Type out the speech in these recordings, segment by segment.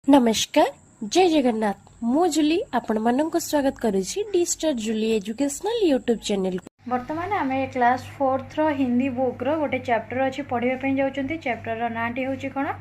नमस्कार जय जगन्नाथ मु जुली आपण मानक स्वागत करुछि डी स्टार जुली एजुकेशनल यूट्यूब चैनल। बर्तमान आम क्लास 4th हिंदी बुक रो गोटे चैप्टर अच्छी पढ़ाई पे जाउछंती। चैप्टर रो नाटी होची कोन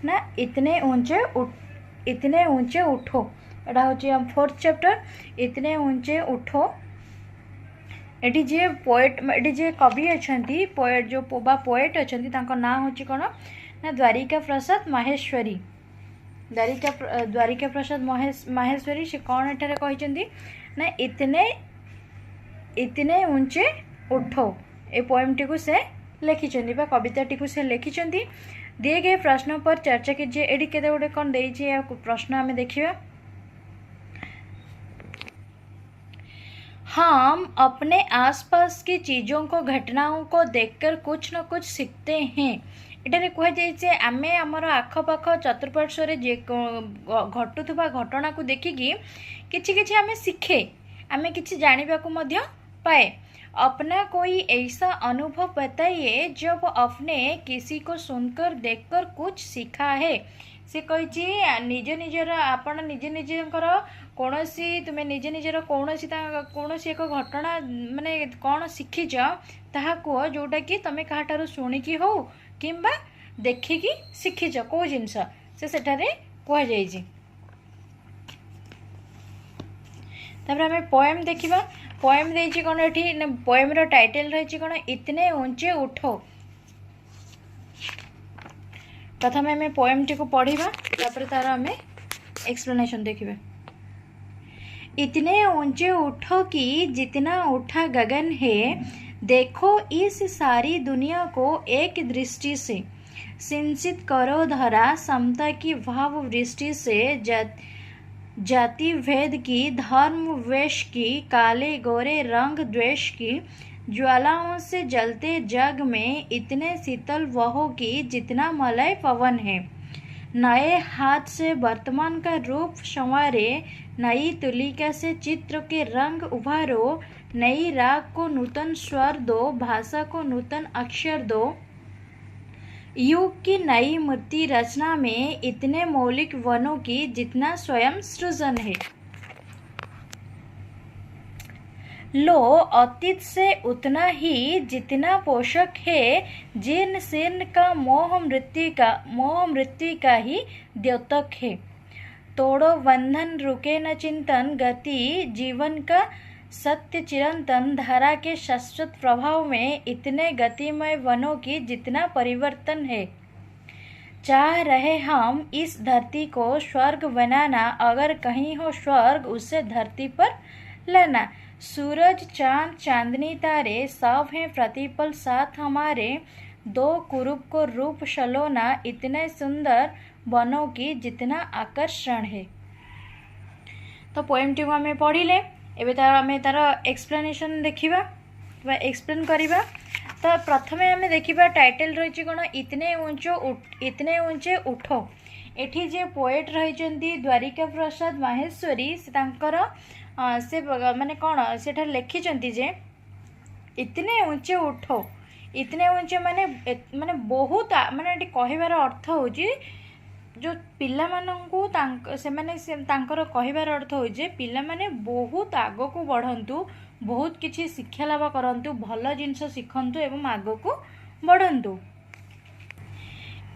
ना इतने ऊंचे उठो। एटा होची हम 4th चैप्टर इतने ऊंचे उठो। एटी जे पोएट एटी जे कवि अछंती पोएट जो पोएट अछंती तांको नाम होची कोन ना द्वारिका प्रसाद माहेश्वरी। द्वारिका प्रसाद माहेश्वरी से कौन एठारे कहते ना इतने ऊंचे उठो ए पोएमटी को से लिखिं बा कविताटी को से लिखिं। दिए गए प्रश्नों पर चर्चा कीजिए। एडी केते गोटे कौन देइछि प्रश्न आमे देखिबा। हम अपने आसपास की चीज़ों को घटनाओं को देखकर कुछ न कुछ सीखते हैं। एटारे कहुचे आम आमर आखपाख चतुर्पार्श्व जे घटुवा घटना को देखिकी किछि आम शिखे आम कि जाना पाए। अपना कोई ऐसा अनुभव बताइए जब आपने किसी को सुनकर देखकर कुछ सीखा है। से कही निज निजर आपण निज निजर कौनसी तुम्हें निज निजर कौनसी एक घटना माने कौन शिखिच ताहा कह जोटा कि तुम्हें कहाठारु शुणिकी हो किंबा देखिकी शिखिच कौ जिनस से सेठारे कह जाइछि। तापर हमें पोएम देखिबा। पोएम देइछि कोन एठी ना पोएम रो टाइटल रहिछि कोन इतने ऊंचे उठो। प्रथम हमें पोएम टी को पढ़िबा तापर तार हमें एक्सप्लेनेशन देखिबा। इतने ऊंचे उठो कि जितना उठा गगन है, देखो इस सारी दुनिया को एक दृष्टि से। सिंचित करो धरा समता की भाव वृष्टि से। जाति भेद की, धर्म वेश की, काले गोरे रंग द्वेष की ज्वालाओं से जलते जग में इतने शीतल वहो की जितना मलय पवन है। नए हाथ से वर्तमान का रूप संवारे, नई तुलिका से चित्र के रंग उभारो। नई राग को नूतन स्वर दो, भाषा को नूतन अक्षर दो। युग की नई मूर्ति रचना में इतने मौलिक वनों की जितना स्वयं सृजन है। लो अतीत से उतना ही जितना पोषक है। जीर्ण शीर्ण का मोह मृत्यु का ही द्योतक है। तोड़ो बंधन रुके न चिंतन, गति जीवन का सत्य चिरंतन। धारा के शाश्वत प्रभाव में इतने गतिमय वनों की जितना परिवर्तन है। चाह रहे हम इस धरती को स्वर्ग बनाना, अगर कहीं हो स्वर्ग उसे धरती पर लाना। सूरज चांद चांदनी तारे सब हैं प्रतिपल साथ हमारे। दो कुरूप को रूप शलोना, इतने सुंदर वनों की जितना आकर्षण है। तो पोएम टी को आम पढ़िले एबे तार आम तार एक्सप्लेनेशन देखिबा बा एक्सप्लेन करिबा। तो प्रथमे आम देखिबा टाइटल रही कौन इतने ऊंचे उठो। एठी जे पोएट रही द्वारिका प्रसाद माहेश्वरी से तांकर से माने कौन से लिखिं जे इतने ऊंचे उठो। इतने ऊंचे माने माने बहुत माने कहबार अर्थ होची जो पिला मानंकु तांकर कहबार अर्थ हो जे पिला माने बहुत आगो को बढ़ंतु, बहुत किछि शिक्षा लाभ करंतु, भल जिनस शिखंतु एवं आगो को बढ़ंतु।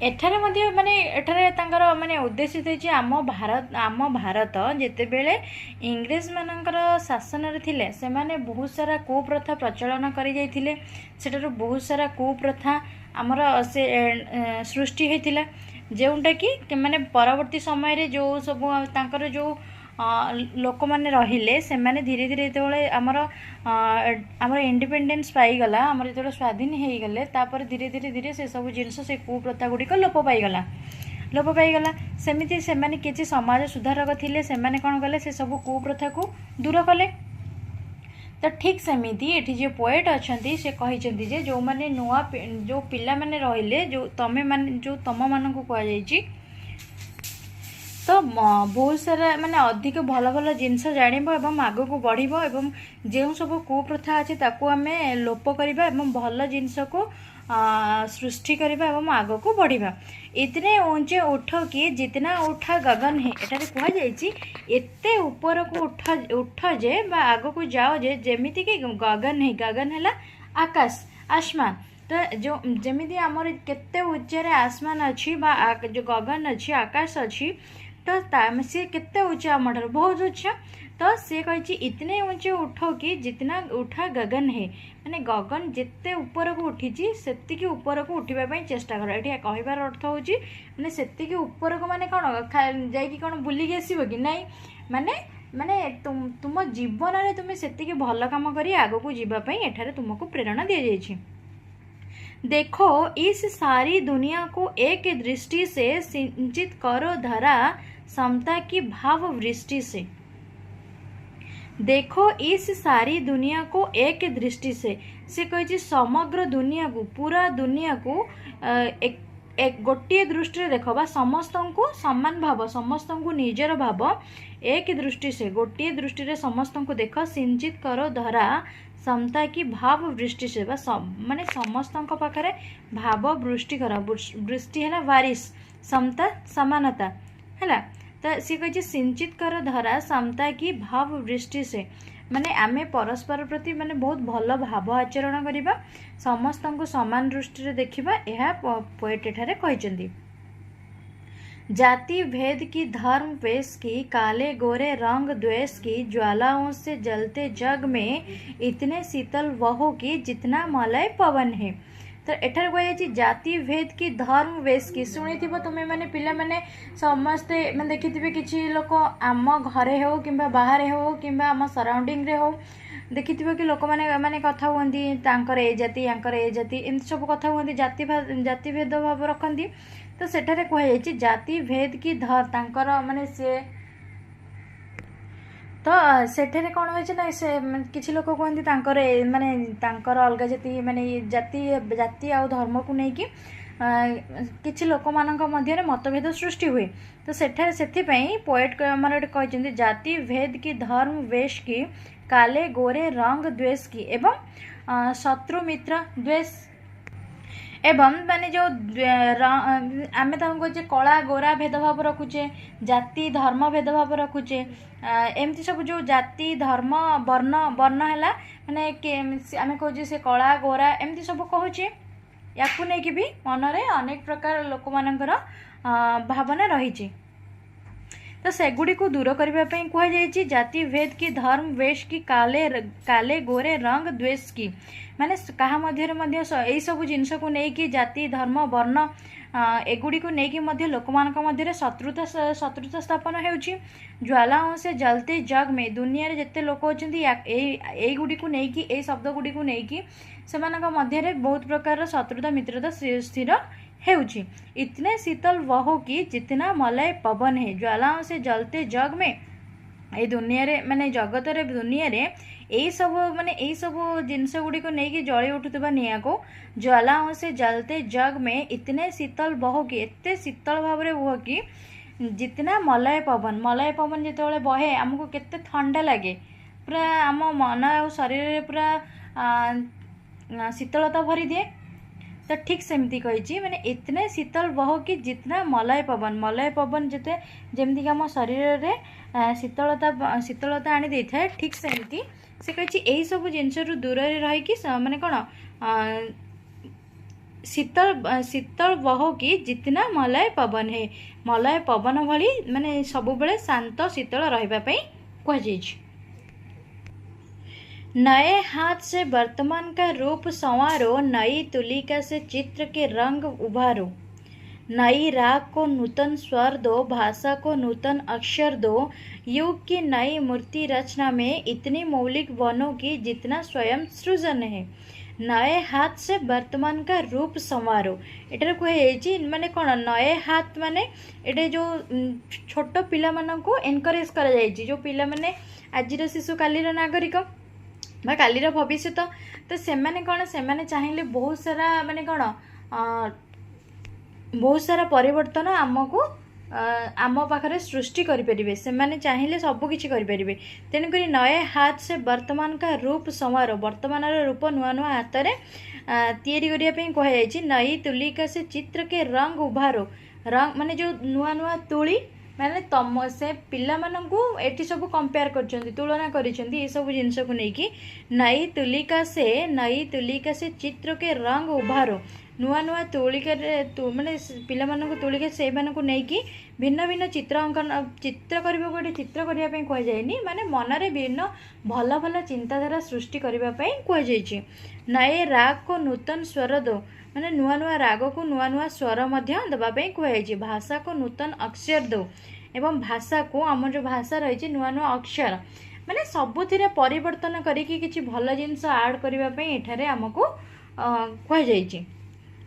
एठारे मध्ये माने एठारे तांकर माने उद्देश्य होइछि आम भारत जेते बेले इंग्रेज मानकर शासन रे थिले से माने बहुत सारा कुप्रथा प्रचलन करि जाइथिले। सेटारो बहुत सारा कुप्रथा हमर से सृष्टि होइथिला जोटा कि माने परवर्ती समय रे जो सब तांकर जो लोक मैंने रहिले से माने धीरे धीरे जो आमर इंडिपेंडेंस पाईगला आमर जो स्वाधीन हो गले तापर धीरे धीरे धीरे से सब जिनस से कुप्रथा गुड़िक लोप पाईगला सेमिति से माने किछि समाज सुधारक थिले से माने कौन कले से सब कुप्रथा को दूर कले। तो ठीक सेमिति एठी जे पोएट अछंती से कहिसेंती जे जो माने नुआ जो पिला माने रहिले जो तमे माने जो तम मानकु कह जाईची तो बहुत सारा माने अधिक भल भल जिनस जानिबो एवं आगो को बढ़िबो एवं जे सब कुप्रथा अछि ताकू आमे लोप करिबा एवं भल जिनस को सृष्टि करबा एवं आगो को बढ़िबा। इतने ऊंचे उठो कि जितना उठा गगन है, एठारे कुहा जायछि एते ऊपर को उठ जे बा आगो को जाओ जे जेमिति कि गगन है, गगन हैला आकाश आसमान। तो जो जमीती आमर केते उच्चारे आसमान अच्छी बा जो गगन अच्छी आकाश अच्छी, तो सी केते उच्चा आम ठार बहुत उच्चा। तो सी कही इतने ऊंचे उठो कि जितना उठा गगन है, माने गगन जिते ऊपर को उठी से ऊपर को उठा चेष्टा कर। ये कहबार अर्थ हूँ मैंने से ऊपर को माने कौन जाकि कौन बुलिकी आसब कि नहीं, माने माने तुम जीवन में तुम्हें से भल कम कर आग को जीवाई एठारे तुमको प्रेरणा दी जाइए। देखो इस सारी दुनिया को एक दृष्टि से सिंचित करो धरा समता की भाव वृष्टि से। देखो इस सारी दुनिया को एक दृष्टि से कही समग्र दुनिया को पूरा दुनिया को एक गोटे दृष्टि देख बा समस्त को समान भाव समस्त को निजर भाव एक दृष्टि से गोटे दृष्टि से समस्त को देख सिंचित करो धरा समता की भाव वृष्टि से माने समस्त पाखरे भाव वृष्टि कर। वृष्टि है वारिश समता समानता है। तो सी कही सिंचित कर धरा समता की भाव वृष्टि से माने आमे परस्पर प्रति माने बहुत भल भाव आचरण करिबा समस्त को समान दृष्टि देखिबा। यह पोएट एठारे कहिसेंती जाति भेद की धर्म वेश की काले गोरे रंग द्वेष की ज्वालाओं से जलते जग में इतने शीतल वहो की जितना मलय पवन है। तो एठार कह जाति भेद की धर्म वेश की शुणी तुम्हें मैंने पिला मैंने समस्ते मैंने देखी किसी लोक आम घरे हो कि बाहर हो कि आम सराउंडिंग रे हो देखि कि लोक मैंने माने कथा हुअंती तांकर ए जाति यांकर ए जाति एमती सब कथा हुअंती जाति भेद भाव रखती। तो सेठारे कह जाति भेद की धर तांकर माने से तो सेठारे कौन होइछ ना से किछि लोक कहती तांकर माने तांकर अलग जाति माने जाति जाति आ धर्म को लेकिन किछि लोक मानक मध्य मतभेद सृष्टि हुए। तो सेठारे सेथिपई पोएट हमर कहते जाति भेद की धर्म वेश की काले गोरे रंग द्वेष की एवं शत्रु मित्र द्वेष एवं माने जो आम कहे कला गोरा भेदभाव रखुचे जाति धर्म भेदभाव रखुचे एमती सब जो जाति धर्म वर्ण वर्ण है माने आम कहे से कला गोरा एमती सब कहूचे या भी मनरे अनेक प्रकार लोक मानकर भावना रही। तो सेगुड़ी को दूर करने कहुई जाति भेद की धर्म वेश की काले गोरे रंग द्वेष की माने कहा मध्य सब जिनस को लेकिन जाति धर्म वर्ण एगुड़ी को लेकिन लोक मान शत्रुता स्थापन होउछि। ज्वालाओं से जलते जग में दुनिया रे जिते लोक अच्छे गुड़ी को लेकिन शब्द गुड़ी को लेकिन से बहुत प्रकार शत्रुता मित्रता स्थिर हेउछि। इतने शीतल वहो की जितना मलय पवन है ज्वालाओं से जलते जग में ये दुनिया रे माने जगत रे दुनिया रे यही सब माने यही सब जिनस गुड़ी को लेकिन जली उठुवा निया को ज्वालाओं से जलते जग में इतने शीतल बह की एते शीतल भाव रे बह की जितना मलय पवन जिते बहे आमको केते ठंडा लगे पूरा आम मन और शरीर रे पूरा शीतलता भरी दिए। तो ठीक सेमती कही मैंने इतने शीतल बह कि जितना मलय पवन जिते जमती आम शरीर रे शीतलता आनी दे था ठीक सेमती से कही यही सब जिनस दूर रही मैंने कौन शीतल बह कि जितना मलय पवन है मलय पवन भली माने सब बेले शांत शीतल रही कहुई। नए हाथ से वर्तमान का रूप संवारो नई तुलिका से चित्र के रंग उभारो नई राग को नूतन स्वर दो भाषा को नूतन अक्षर दो युग की नई मूर्ति रचना में इतनी मौलिक बनो की जितना स्वयं सृजन है। नए हाथ से वर्तमान का रूप संवारो एटार कहे माने कौन नए हाथ माने एटे जो छोट पिला को एनकरेज करा जायछि जो पिला माने आजिर शिशु कालीर नागरिक बा कालीर भविष्य तो सेमाने कौन सेमाने चाहिए बहुत सारा माने कौन बहुत सारा परिवर्तन आमको आम पाखरे सृष्टि करें से मैंने चाहिए सबकि करें। तेणुक नए हाथ से वर्तमान का रूप समारोह वर्तमान रूप नुआ नुआ हाथ में कहुई नई तुलिका से चित्र के रंग उभारो रंग माने जो नुआ नुआ तुली माने तम से पिला मानू एटी सब कंपेयर कर तुलना कर सब जिनस को लेकिन नई तुलिका से चित्र के रंग उभारो नुआ नुआ तुलिका माने पिला मानू तुलिका से नहीं भिन्न भिन्न चित्र अंकन चित्र करने गोटे चित्र करने कहुई माने मनरे भिन्न भल भल चिंताधारा सृष्टि करने कहुई। नए राग को नूतन स्वर दो माने नुआ नुआ राग को नुआ नुआ स्वर देवाई कहुई। भाषा को नूतन अक्षर दो एवं भाषा को आम जो भाषा रही नुआ नुआ अक्षर माने सबुथिरे परिवर्तन करिकी किछि भल जिनस ऐड करने एठारे आमको कहुई।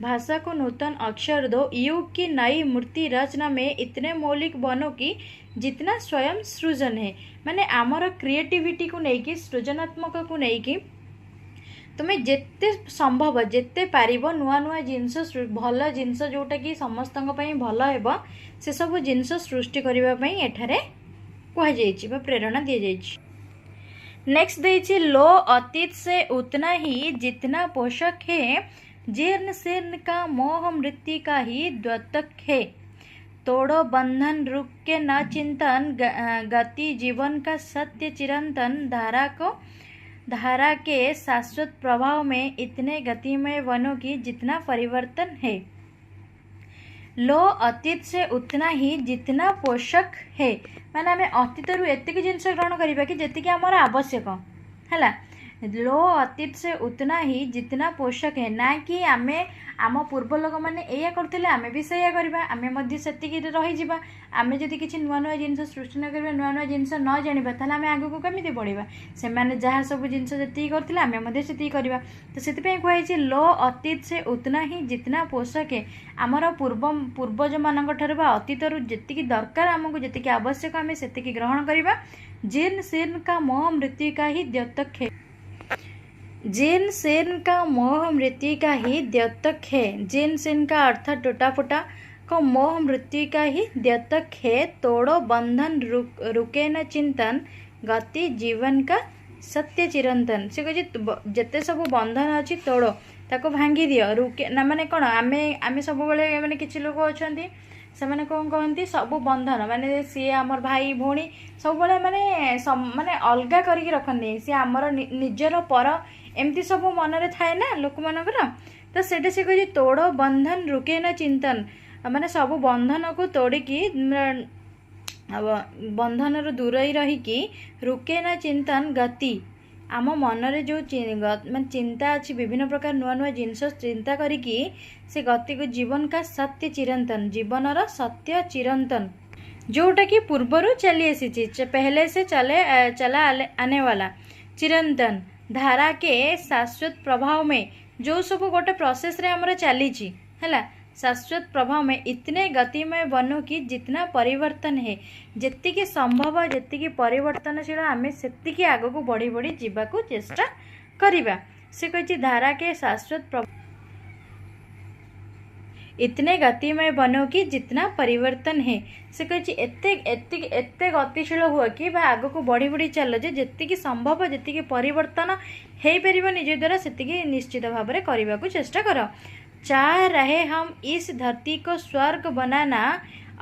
भाषा को नूतन अक्षर दो युग की नई मूर्ति रचना में इतने मौलिक बनो कि जितना स्वयं सृजन है माने आमर क्रिएटिविटी को लेकिन सृजनात्मक को लेकिन तुम्हें जिते संभव जिते पारिब नुआ नुआ जिनस भल जिनस जोटा कि समस्त भल हेब से सब जिनस सृष्टि करने एठारे कहुई प्रेरणा दी जाइए। नेक्स्ट देइछि लो अतीत से उतना ही जितना पोषक है जीर्ण शीर्ण का मोह मृत्यु का ही द्योतक है। तोड़ो बंधन रुक के न चिंतन गति जीवन का सत्य चिरंतन धारा के शाश्वत प्रभाव में इतने गतिमय वनों की जितना परिवर्तन है। लो अतीत से उतना ही जितना पोषक है माने आम अतीत रु एतिक जिनस ग्रहण करवा कि जी आमर आवश्यक है। लो अतीत से उतना ही जितना पोषक है ना कि आमे आम पूर्व लोक मैंने या करते आम भी सैया करवा आम से रही आम जदि किसी नुआ नुआ जिनस सृष्टि न करवा नुआ नुआ जिनस न जाना ताल आम आग को कमी बढ़ा से मैंने जहाँ सब जिनस जी करते आम से करवा तो से कहुई लो अतीत से उतना ही जितना पोषक है आमर पूर्वज मान अतीत जी दरकार आमको जी आवश्यक आम से ग्रहण करवा। जीर्ण शीर्ण का मोह मृत्यु का ही द्योतक है। जीर्ण शीर्ण का मोह मृत्यु का ही द्योतक है। जीर्ण शीर्ण का अर्थात टूटा फूटा को मोह मृत्यु का ही द्योतक है। तोड़ो बंधन रुके न चिंतन गति जीवन का सत्य चिरंतन से कहे जिते सब बंधन अच्छी तोड़ ताको भांगी दियो रुके ना माने कौन आमे सब माने किसी लोग अच्छा से मैंने कौन कहती सब बंधन माने सी आमर भाई भौणी सब माने अलगा करके रखती सी आमर निजर पर एमती सब मनरे थाए ना लोक मानकर तो सेटा से कहे तोड़ बंधन रुके न चिंतन माने सब बंधन को तोड़िकी बंधन दूर ही रहीकि रुके न चिंतन गति आम मनरे जो चिंता अच्छी विभिन्न प्रकार नुआ नुआ जिनस चिंता करिकी से गति को जीवन का सत्य चिरंतन जीवनर सत्य चिरंतन जोटा कि पूर्वर चली आसी पहले से चला आने वाला चिरंतन धारा के शाश्वत प्रभाव में जो सब गोटे प्रोसेस रे हमर चली है शाश्वत प्रभाव में इतने गतिमय बनो कि जितना परिवर्तन है जितकी संभव जितकी परिवर्तनशील आम से आग को बढ़ी बढ़ी जीवाकू चेष्टा करिबा। से कही धारा के शाश्वत प्रभाव इतने गतिमय बनो कि जितना परिवर्तन है से कही एते गतिशील हुआ कि आग को बढ़ी बढ़ी चल जी संभव जी परिवर्तन हो पार निज द्वारा से निश्चित भाव में करने को चेष्टा कर। चाह रहे हम इस धरती को स्वर्ग बनाना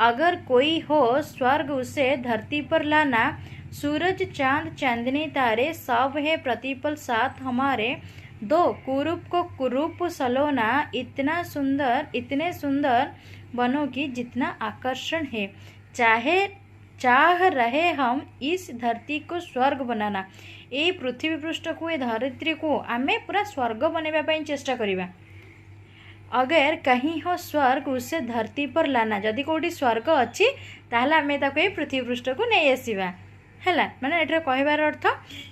अगर कोई हो स्वर्ग उसे धरती पर लाना सूरज चांद चांदनी तारे सब है प्रतिपल साथ हमारे दो कुरूप को कुरूप सलोना इतने सुंदर बनो की जितना आकर्षण है। चाह रहे हम इस धरती को स्वर्ग बनाना ये पृथ्वी पृष्ठ को ये धरित्री को आमे पूरा स्वर्ग बनवाई चेष्टा करिबा। अगर कहीं हो स्वर्ग उसे धरती पर लाना जदि कौटी स्वर्ग अच्छी ताहले आमे ताको ये पृथ्वी पृष्ठ को नहीं आसीबा है माने एटा कहबार अर्थ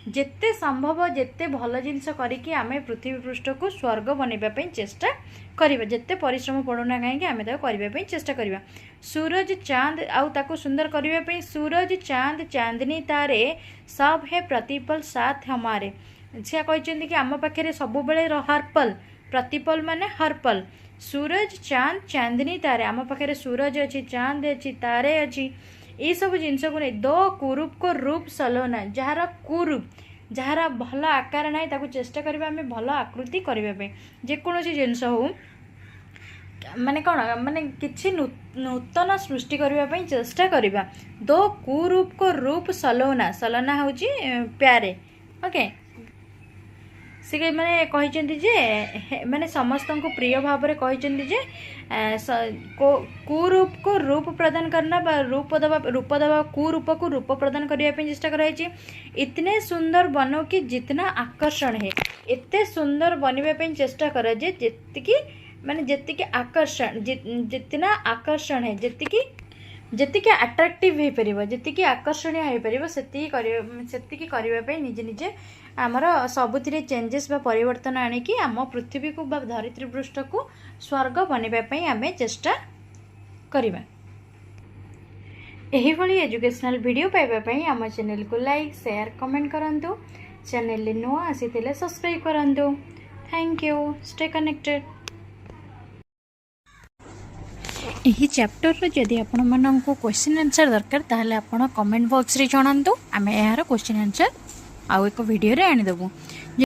जिते संभव जिते भल जिनस करिकी आमे पृथ्वी पृष्ठ को स्वर्ग बनवाई चेष्टा करिबा जिते परिश्रम पड़ुना कहीं आमे ताको करबा चेष्टा करिबा। सूरज चांद आउ ताको सुंदर करबा सूरज चांद चांदनी तारे सब है प्रतिपल साथ हमारे से कहते कि आम पाखे सब बेले हर पल प्रतिपल माने हर पल सूरज चांद चांदनी तारे आम पाखे सूरज अच्छी चांद अच्छी तारे अच्छी ये सब जिनस को नहीं दो कुरूप को रूप सलोना जार कुरूप जार भल आकार ना ताको चेष्टा करबा आमे भल आकृति करबा जेकोसी जिनस हो माने कौन माने किछि नूतन सृष्टि करबा चेष्टा करबा दो कुरूप को रूप सलोना सलोना होची प्यारे ओके से माने कहिचंती जे माने समस्त को प्रिय भाव में कहिचंती जे कुरूप को रूप प्रदान करना बा रूप दबा कुरूप को रूप प्रदान करने चेष्टा कराई। इतने सुंदर बनो कि जितना आकर्षण है इतने सुंदर बनवाई चेष्टा करा जे जेतिकी माने जेतिकी आकर्षण जितना आकर्षण है जेतिकी अट्राक्टिव हो पार जी आकर्षणीय हो पार से करने निजे निजे आमर सबुथिरे चेंजेस बा परिवर्तन आणिकी आम पृथ्वी को बा धरित्री पृष्ठ को स्वर्ग बनवाई आम चेष्टा करवा। यही भली एजुकेशनल वीडियो पाइबापी आम चैनल को लाइक शेयर कमेंट करंतु चैनल नुआ आसीथिले सब्सक्राइब करंतु। Thank you stay connected. यही चैप्टर जदि आपण मानक क्वेश्चन आंसर दरकार ताहले आपण कमेंट बॉक्स रे जणांतु आमे यार क्वेश्चन आंसर आउ एक वीडियो रे आनी देबु।